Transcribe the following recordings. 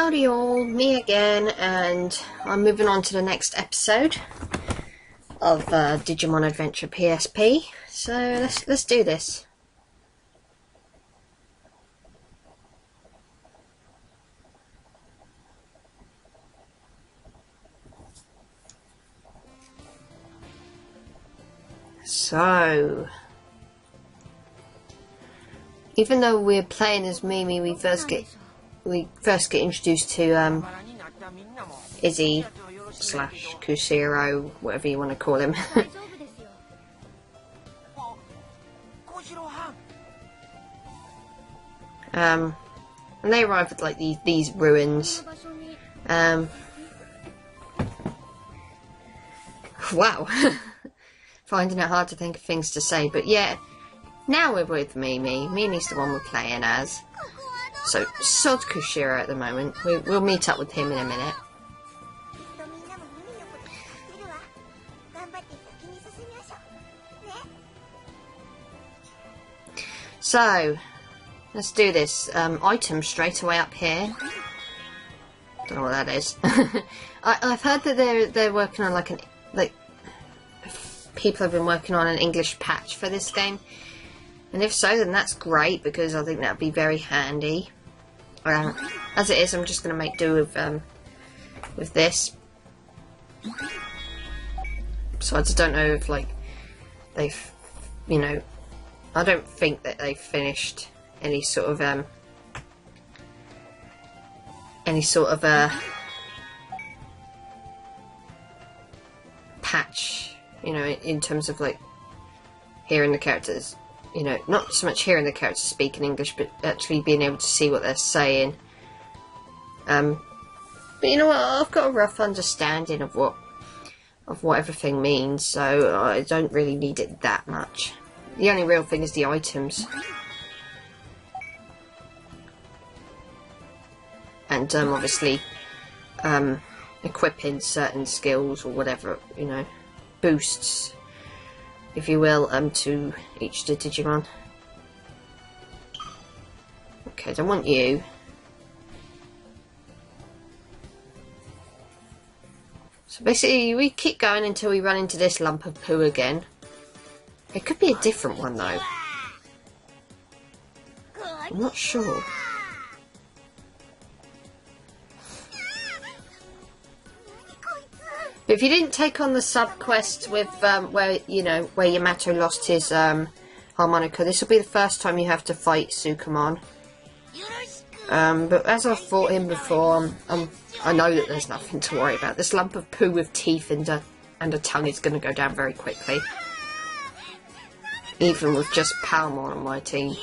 Howdy all, me again, and I'm moving on to the next episode of Digimon Adventure PSP. So let's do this. So, even though we're playing as Mimi, we first get introduced to Izzy / Koushiro, whatever you want to call him. And they arrive at like these ruins. Wow. Finding it hard to think of things to say, but yeah, now we're with Mimi. Mimi's the one we're playing as. So, sod Koushiro at the moment. We'll meet up with him in a minute. So, let's do this. Item straight away up here. Don't know what that is. I've heard that they're working on people have been working on an English patch for this game. And if so, then that's great, because I think that would be very handy. As it is, I'm just going to make do with this. Besides, I don't know if they've, I don't think that they've finished any sort of patch, in terms of hearing the characters. Not so much hearing the characters speak in English, but actually being able to see what they're saying. But you know what? I've got a rough understanding of what everything means, so I don't really need it that much. The only real thing is the items. And obviously, equipping certain skills or whatever, boosts, if you will, to each the Digimon. Okay, I don't want you. So basically, we keep going until we run into this lump of poo again. It could be a different one though. I'm not sure. But if you didn't take on the sub-quest with where Yamato lost his harmonica, this will be the first time you have to fight Centarumon. But as I've fought him before, I know that there's nothing to worry about. This lump of poo with teeth and a tongue is going to go down very quickly. Even with just Palmon on my team.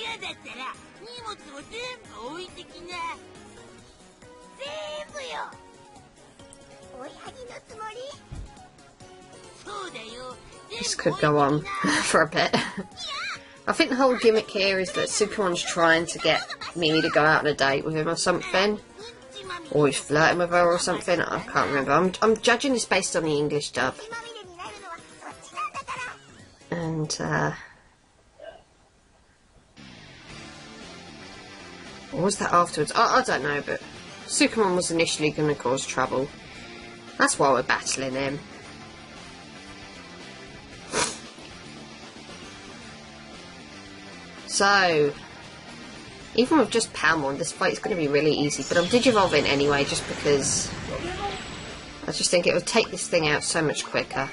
This could go on for a bit. I think the whole gimmick here is that Sukumon's trying to get Mimi to go out on a date with him or something. Or he's flirting with her or something. I can't remember. I'm judging this based on the English dub. And, what was that afterwards? I don't know, but Sukumon was initially going to cause trouble. That's why we're battling him. So, even with just Palmon, this fight is going to be really easy. But I'm Digivolving anyway, just because I just think it would take this thing out so much quicker.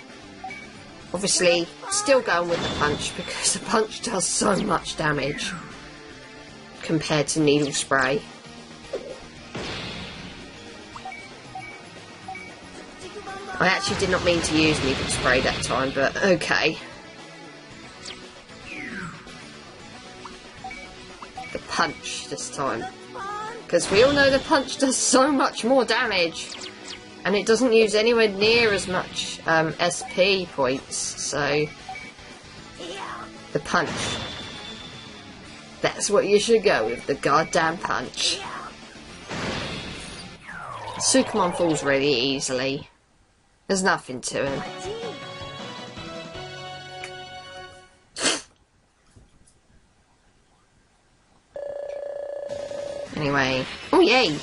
Obviously, still going with the punch, because the punch does so much damage compared to needle spray. I actually did not mean to use needle spray that time, but okay. The punch this time, because we all know the punch does so much more damage, and it doesn't use anywhere near as much SP points, so the punch, that's what you should go with, the goddamn punch. Sukumon falls really easily, there's nothing to him. Anyway, oh yay!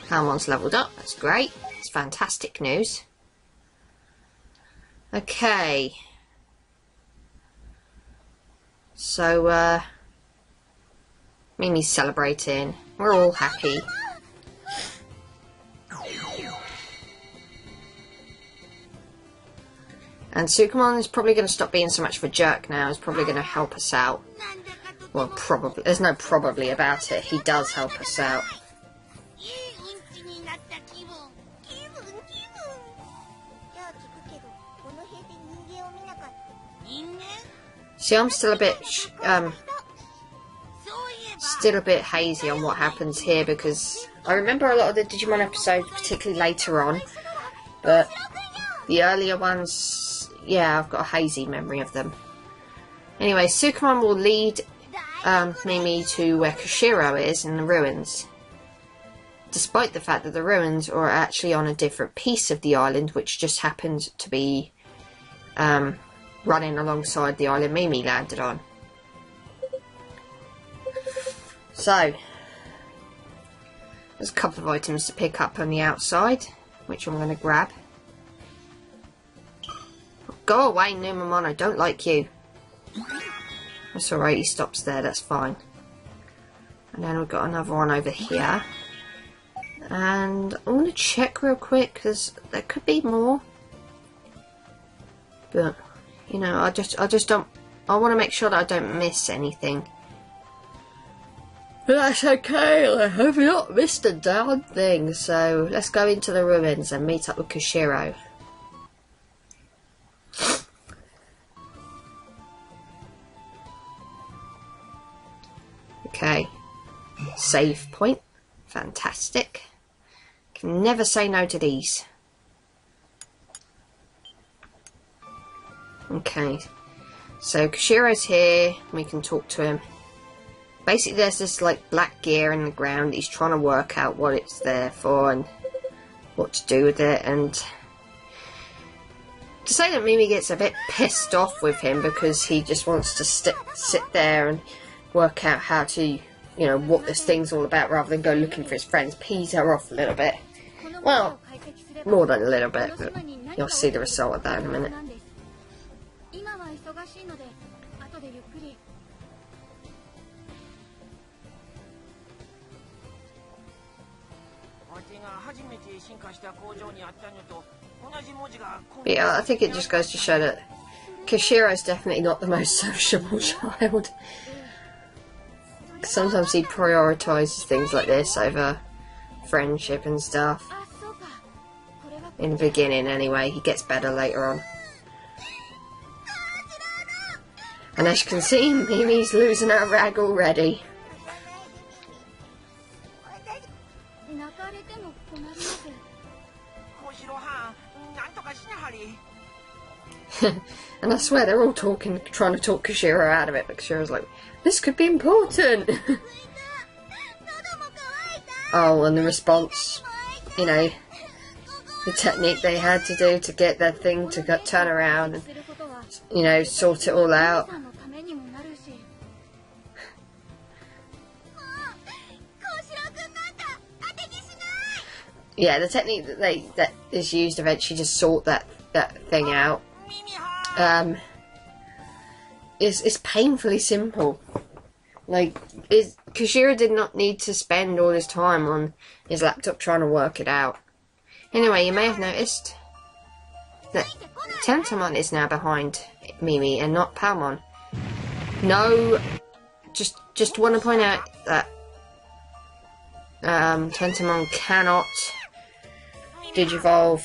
Palmon's leveled up. That's great. It's fantastic news. Okay. So, Mimi's celebrating. We're all happy. And Sukamon is probably going to stop being so much of a jerk now. He's probably going to help us out. Well, probably. There's no probably about it. He does help us out. See, I'm still a bit hazy on what happens here because I remember a lot of the Digimon episodes, particularly later on, but the earlier ones, yeah, I've got a hazy memory of them. Anyway, Sukamon will lead Mimi to where Koushiro is in the ruins, despite the fact that the ruins are actually on a different piece of the island, which just happened to be running alongside the island Mimi landed on. So, there's a couple of items to pick up on the outside, which I'm going to grab. Go away, Numemon, I don't like you. That's alright, he stops there, that's fine. And then we've got another one over here. And I'm going to check real quick, because there could be more. But, you know, I just don't... I want to make sure that I don't miss anything. But that's okay, I have not missed a darn thing. So, let's go into the ruins and meet up with Koushiro. Okay, save point, fantastic. Can never say no to these. Okay, so Koushiro's here, we can talk to him. Basically there's this like black gear in the ground, he's trying to work out what it's there for and what to do with it, and to say that Mimi gets a bit pissed off with him because he just wants to sit there and work out how to, you know, what this thing's all about rather than go looking for his friends, pees her off a little bit. Well, more than a little bit, but you'll see the result of that in a minute. But yeah, I think it just goes to show that Koushiro's definitely not the most sociable child. Sometimes he prioritises things like this over friendship and stuff. In the beginning anyway, he gets better later on. And as you can see, Mimi's losing her rag already. And I swear they're all trying to talk Koushiro out of it, but Koushiro's like, this could be important! Oh, and the response, you know, the technique they had to do to get their thing to turn around and, you know, sort it all out. Yeah, the technique that is used eventually to sort that thing out is painfully simple. Like, Koushiro did not need to spend all his time on his laptop trying to work it out. Anyway, you may have noticed that Centarumon is now behind Mimi and not Palmon. No, just want to point out that Centarumon cannot Digivolve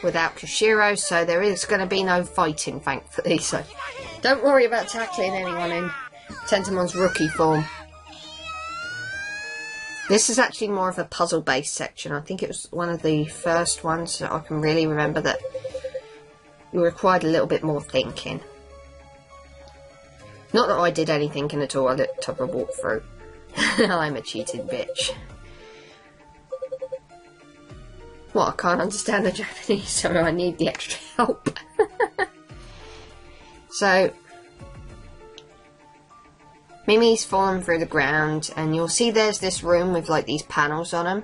without Koushiro, so there is going to be no fighting, thankfully. So don't worry about tackling anyone in Centamon's rookie form. This is actually more of a puzzle-based section. I think it was one of the first ones that I can really remember that you required a little bit more thinking. Not that I did any thinking at all, I looked up a walkthrough. I'm a cheating bitch. What, I can't understand the Japanese, so I need the extra help. Mimi's fallen through the ground, and you'll see there's this room with like these panels on them.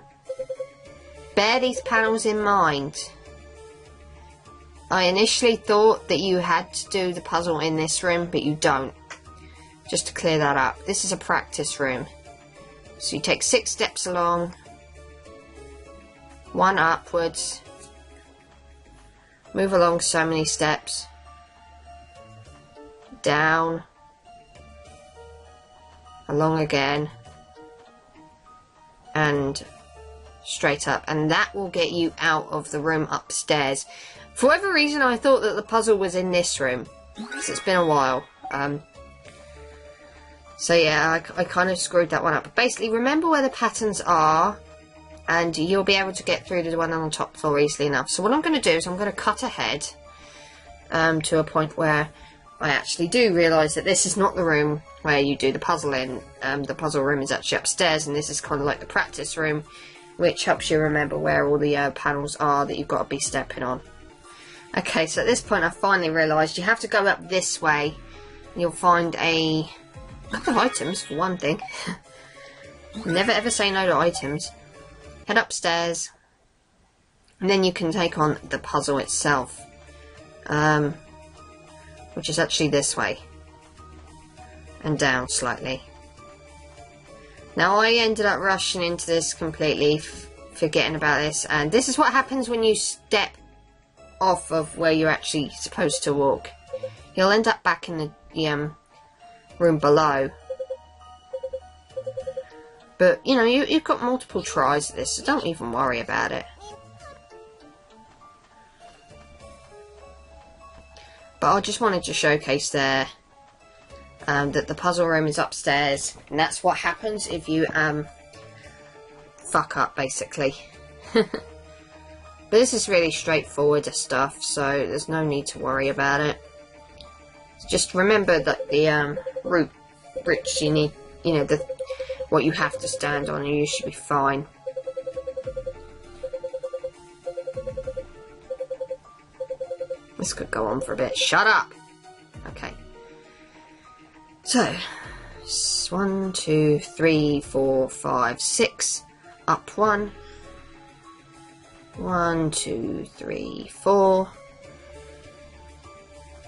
Bear these panels in mind. I initially thought that you had to do the puzzle in this room, but you don't. Just to clear that up. This is a practice room. So you take 6 steps along, 1 upwards, move along so many steps, down, along again, and straight up, and that will get you out of the room upstairs. For whatever reason, I thought that the puzzle was in this room, because it's been a while. So yeah, I kind of screwed that one up. But basically, remember where the patterns are, and you'll be able to get through to the one on the top floor easily enough. So what I'm going to do is I'm going to cut ahead to a point where I actually do realise that this is not the room where you do the puzzle in. The puzzle room is actually upstairs, and this is kind of like the practice room, which helps you remember where all the panels are that you've got to be stepping on. Okay, so at this point I finally realised you have to go up this way. You'll find a couple of items, for one thing. Never ever say no to items. Head upstairs, and then you can take on the puzzle itself, which is actually this way, and down slightly. Now I ended up rushing into this completely, forgetting about this, and this is what happens when you step off of where you're actually supposed to walk. You'll end up back in the room below. But, you know, you've got multiple tries at this, so don't even worry about it. But I just wanted to showcase there that the puzzle room is upstairs, and that's what happens if you fuck up, basically. But this is really straightforward stuff, so there's no need to worry about it. Just remember that the root bridge you need, you know, what you have to stand on, and you should be fine. This could go on for a bit. Shut up! Okay. So, 1, 2, 3, 4, 5, 6. Up 1. 1, 2, 3, 4.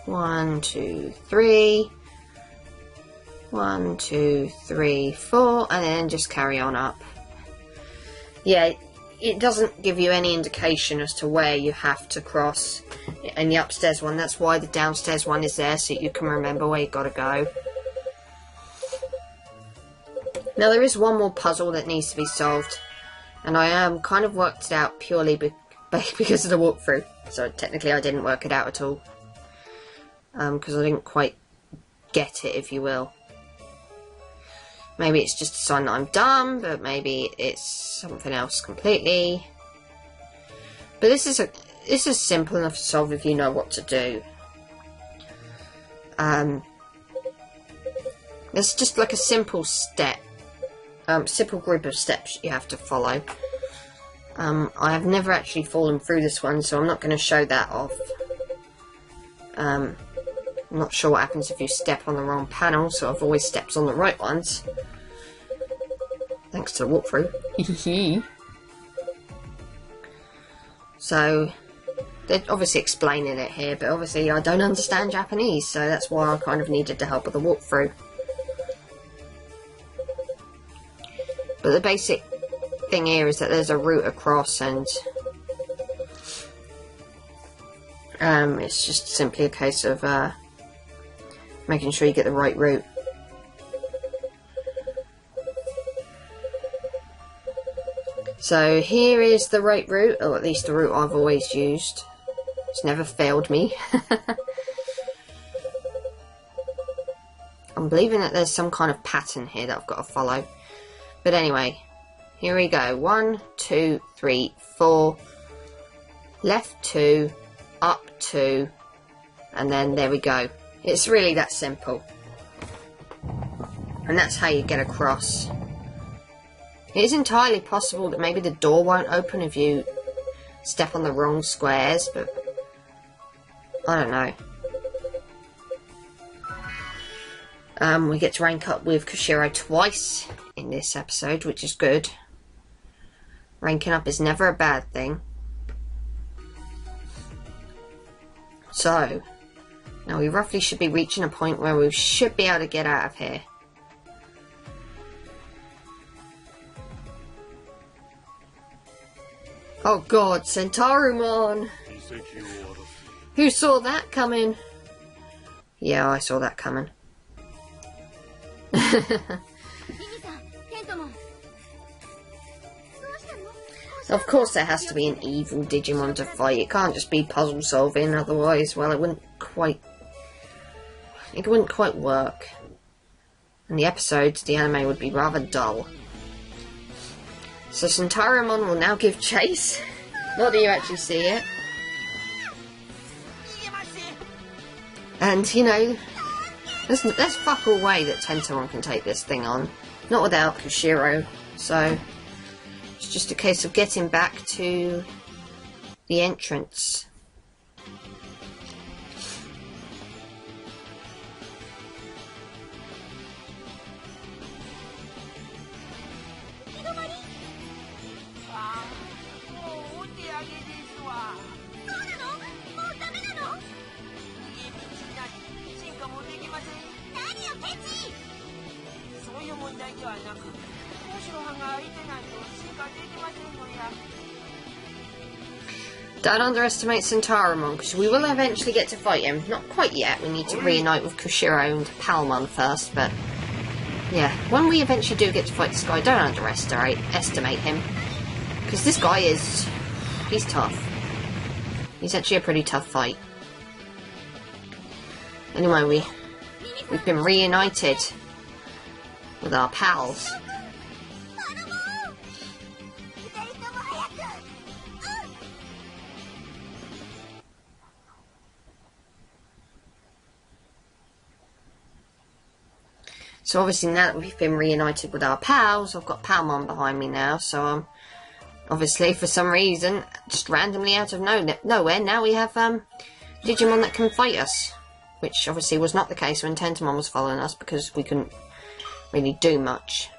1, 2, 3. 1, 2, 3, 4, and then just carry on up. Yeah, it doesn't give you any indication as to where you have to cross in the upstairs one. That's why the downstairs one is there, so you can remember where you've got to go. Now there is one more puzzle that needs to be solved, and I kind of worked it out purely because of the walkthrough. So technically I didn't work it out at all, because I didn't quite get it, if you will. Maybe it's just a sign that I'm dumb, but maybe it's something else completely. But this is simple enough to solve if you know what to do. It's just like a simple step, simple group of steps you have to follow. I have never actually fallen through this one, so I'm not going to show that off. I'm not sure what happens if you step on the wrong panel, so I've always stepped on the right ones. Thanks to the walkthrough. So, they're obviously explaining it here, but obviously I don't understand Japanese, so that's why I kind of needed the help of the walkthrough. But the basic thing here is that there's a route across, and it's just simply a case of making sure you get the right route. So here is the right route, or at least the route I've always used. It's never failed me. I'm believing that there's some kind of pattern here that I've got to follow. But anyway, here we go. 1, 2, 3, 4. Left 2, up 2, and then there we go. It's really that simple. And that's how you get across. It is entirely possible that maybe the door won't open if you step on the wrong squares, but I don't know. We get to rank up with Koushiro twice in this episode, which is good. Ranking up is never a bad thing. So, now we roughly should be reaching a point where we should be able to get out of here. Oh god, Centarumon! Who saw that coming? Yeah, I saw that coming. Of course there has to be an evil Digimon to fight. It can't just be puzzle solving, otherwise, well, it wouldn't quite work. And the episodes, the anime would be rather dull. So Centarumon will now give chase. Not that you actually see it. And, you know, there's fuck all way that Centarumon can take this thing on. Not without Koushiro. So, it's just a case of getting back to the entrance. Don't underestimate Centarumon, because we will eventually get to fight him. Not quite yet, we need to reunite with Koushiro and Palmon first, but yeah, when we eventually do get to fight this guy, don't underestimate him. Because this guy he's tough. He's actually a pretty tough fight. Anyway, we've been reunited with our pals. So obviously now that we've been reunited with our pals, I've got Palmon behind me now, so obviously for some reason, just randomly out of nowhere, now we have Digimon that can fight us. Which obviously was not the case when Centarumon was following us, because we couldn't really do much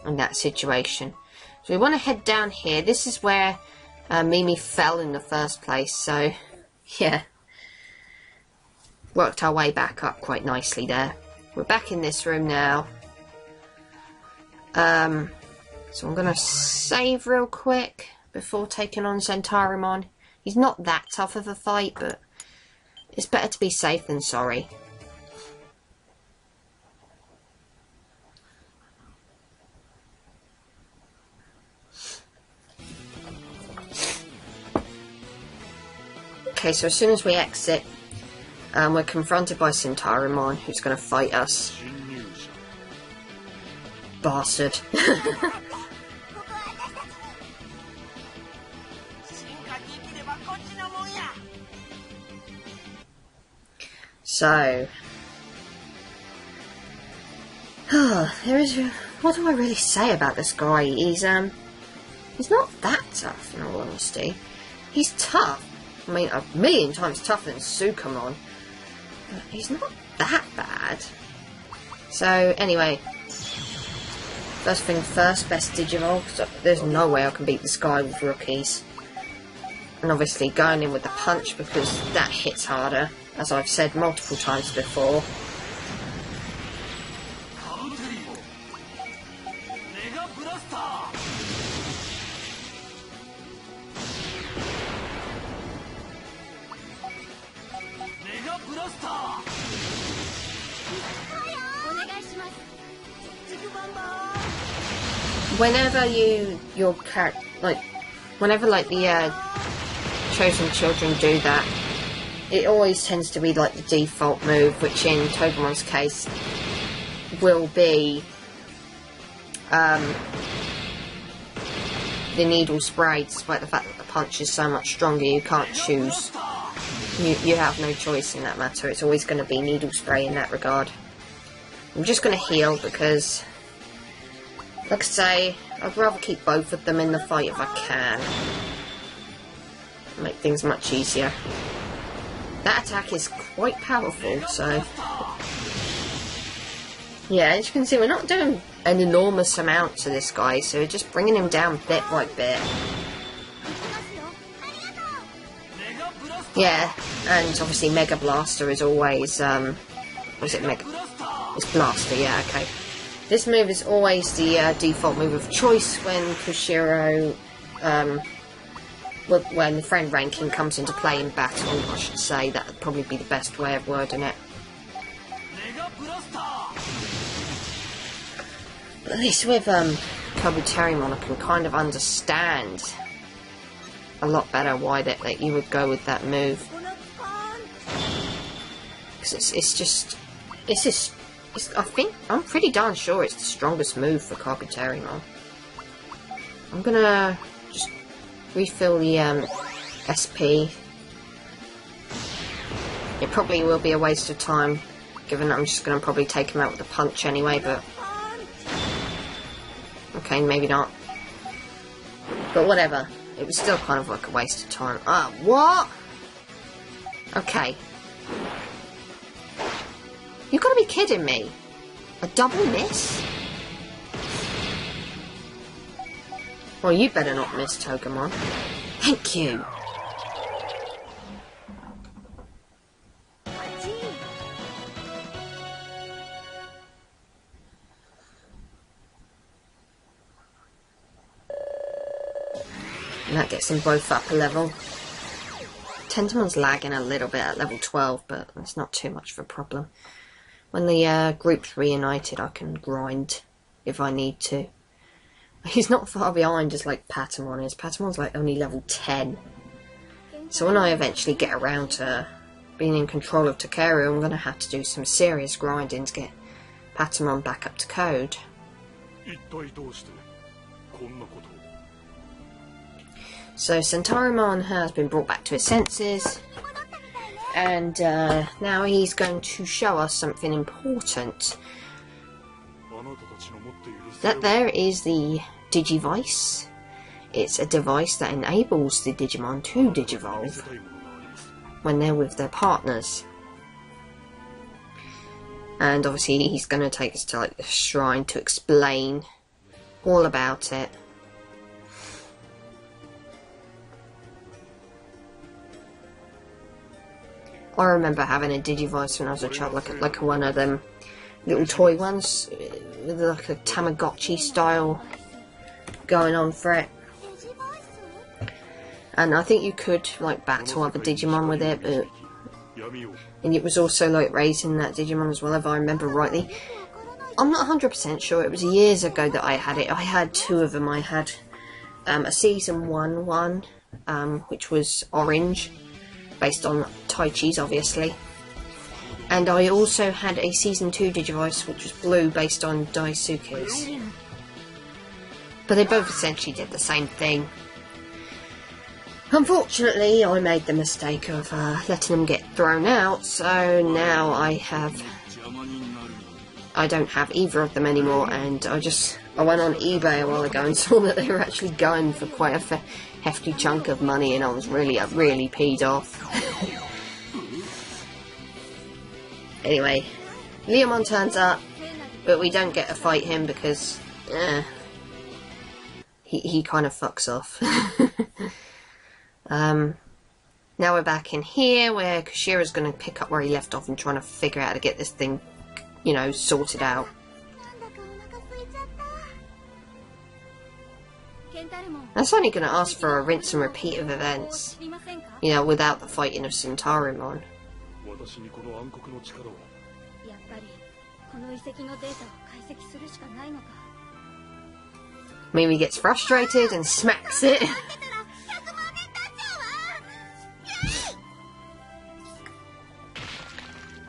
in that situation. So we want to head down here. This is where Mimi fell in the first place, so yeah. Worked our way back up quite nicely there. We're back in this room now. So I'm going to save real quick before taking on Centarumon. He's not that tough of a fight, but it's better to be safe than sorry. Okay, so as soon as we exit, we're confronted by Centarumon, who's going to fight us. Bastard. So, what do I really say about this guy? He's not that tough, in all honesty. He's tough. I mean, a million times tougher than Sukamon. But he's not that bad. So, anyway. First thing first, best Digimon. There's no way I can beat this guy with rookies. And obviously going in with the punch, because that hits harder, as I've said multiple times before. Whenever whenever the chosen children do that, it always tends to be like the default move, which in Togemon's case will be the needle spray, despite the fact that the punch is so much stronger. You can't choose. You have no choice in that matter. It's always going to be needle spray in that regard. I'm just going to heal because, like I say, I'd rather keep both of them in the fight if I can. Make things much easier. That attack is quite powerful, so Yeah, as you can see, we're not doing an enormous amount to this guy, so we're just bringing him down bit by bit. Yeah, and obviously Mega Blaster is always, was it Mega? It's Blaster, yeah, okay. This move is always the default move of choice when Koushiro, when the friend ranking comes into play in battle, I should say. That would probably be the best way of wording it. But at least with Centarumon, I can kind of understand a lot better why that you would go with that move. Because I'm pretty darn sure it's the strongest move for Centarumon. I'm gonna just refill the SP. It probably will be a waste of time, given that I'm just gonna probably take him out with a punch anyway, but okay, maybe not. But whatever. It was still kind of like a waste of time. Ah, what? Okay. You've got to be kidding me. A double miss? Well, you better not miss, Togemon. Thank you. And that gets them both up a level. Tentamon's lagging a little bit at level 12, but it's not too much of a problem. When the group's reunited, I can grind if I need to. He's not far behind as like Patamon is. Patamon's like only level 10. So when I eventually get around to being in control of Takeru, I'm going to have to do some serious grinding to get Patamon back up to code. So Centarumon has been brought back to his senses, and now he's going to show us something important. That there is the Digivice. It's a device that enables the Digimon to digivolve when they're with their partners. And obviously he's going to take us to like the shrine to explain all about it. I remember having a Digivice when I was a child, like one of them little toy ones with like a Tamagotchi style going on for it. And I think you could like battle other Digimon with it, but and it was also like raising that Digimon as well, if I remember rightly. I'm not 100% sure. It was years ago that I had it. I had two of them. I had a Season 1 one, which was orange, based on Taichi's obviously. And I also had a Season 2 Digivice, which was blue, based on Daisuke's. But they both essentially did the same thing. Unfortunately, I made the mistake of letting them get thrown out, so now I don't have either of them anymore, and I went on eBay a while ago and saw that they were actually going for quite a hefty chunk of money, and I was really peed off. Anyway, Leomon turns up, but we don't get to fight him because he kind of fucks off. Now we're back in here where Koushiro's going to pick up where he left off and trying to figure out how to get this thing, you know, sorted out. That's only going to ask for a rinse and repeat of events, you know, without the fighting of Centarumon. Mimi gets frustrated and smacks it.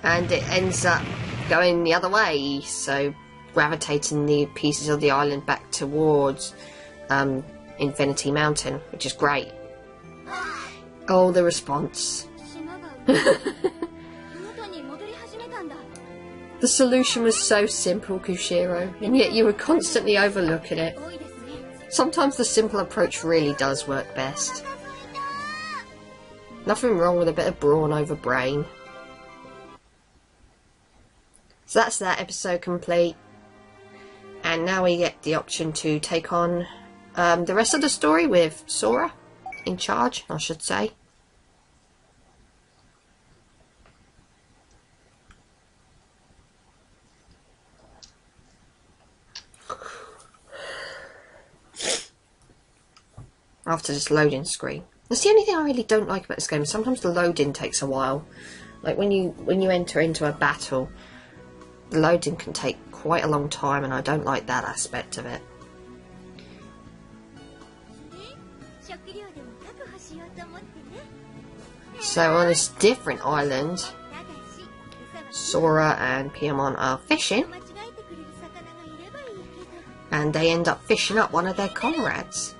And it ends up going the other way, so gravitating the pieces of the island back towards Infinity Mountain, which is great. Oh, the response. The solution was so simple, Koushiro, and yet you were constantly overlooking it. Sometimes the simple approach really does work best. Nothing wrong with a bit of brawn over brain. So that's that episode complete. And now we get the option to take on the rest of the story with Sora in charge, I should say. After this loading screen. That's the only thing I really don't like about this game. Sometimes the loading takes a while. Like when you enter into a battle, the loading can take quite a long time, and I don't like that aspect of it. So on this different island, Sora and Numemon are fishing, and they end up fishing up one of their comrades.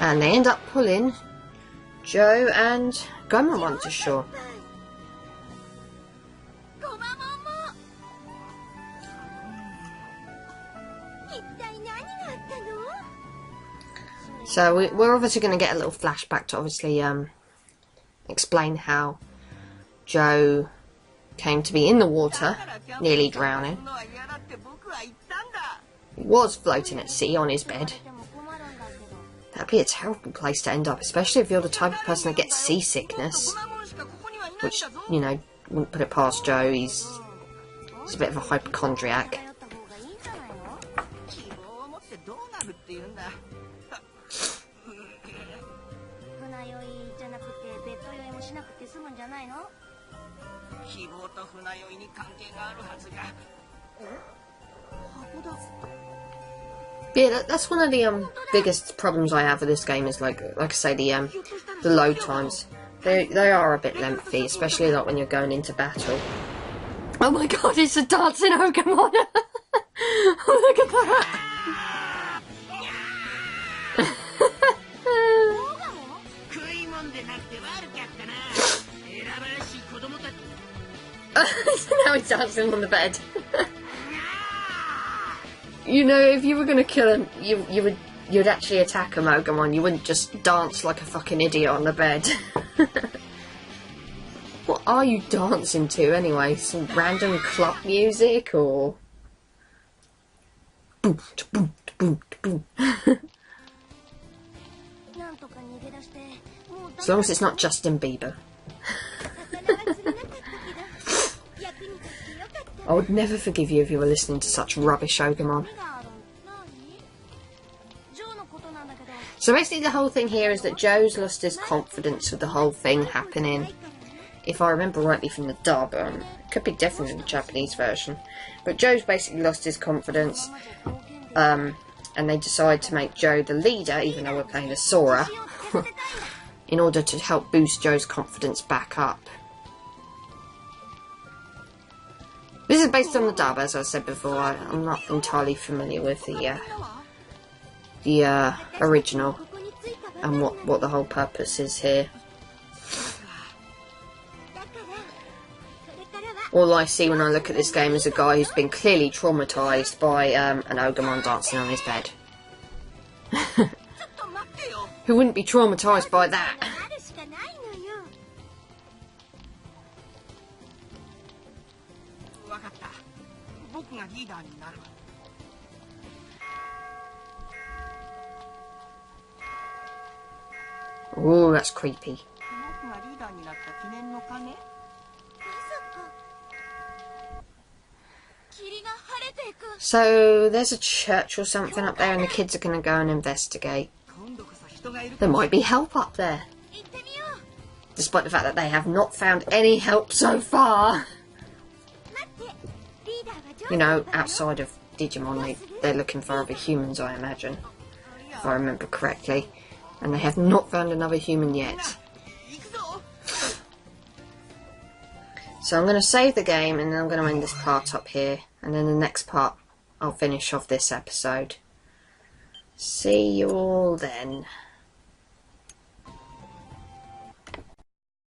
And they end up pulling Joe and Numemon to shore. So we're obviously going to get a little flashback to obviously explain how Joe came to be in the water, nearly drowning. He was floating at sea on his bed. That'd be a terrible place to end up, especially if you're the type of person that gets seasickness. Which, you know, wouldn't put it past Joe, he's a bit of a hypochondriac. Yeah, that's one of the biggest problems I have with this game is like I say, the load times. They are a bit lengthy, especially like when you're going into battle. Oh my god, it's a dancing Ogumon! Oh, look at that! Now he's dancing on the bed. You know, if you were gonna kill him, you'd actually attack him, Ogumon. You wouldn't just dance like a fucking idiot on the bed. What are you dancing to anyway? Some random club music or? Boom, boom, boom, boom. As long as it's not Justin Bieber. I would never forgive you if you were listening to such rubbish, Ogumon. So basically the whole thing here is that Joe's lost his confidence with the whole thing happening. If I remember rightly from the dub, it could be different in the Japanese version. But Joe's basically lost his confidence, and they decide to make Joe the leader, even though we're playing as Sora, in order to help boost Joe's confidence back up. This is based on the dub, as I said before. I'm not entirely familiar with the original and what the whole purpose is here. All I see when I look at this game is a guy who's been clearly traumatised by an Ogumon dancing on his bed. Who wouldn't be traumatised by that? Ooh, that's creepy. So there's a church or something up there and the kids are going to go and investigate. There might be help up there. Despite the fact that they have not found any help so far. You know, outside of Digimon, they're looking for other humans, I imagine. If I remember correctly. And they have not found another human yet. So I'm going to save the game and then I'm going to end this part up here. And then the next part, I'll finish off this episode. See you all then.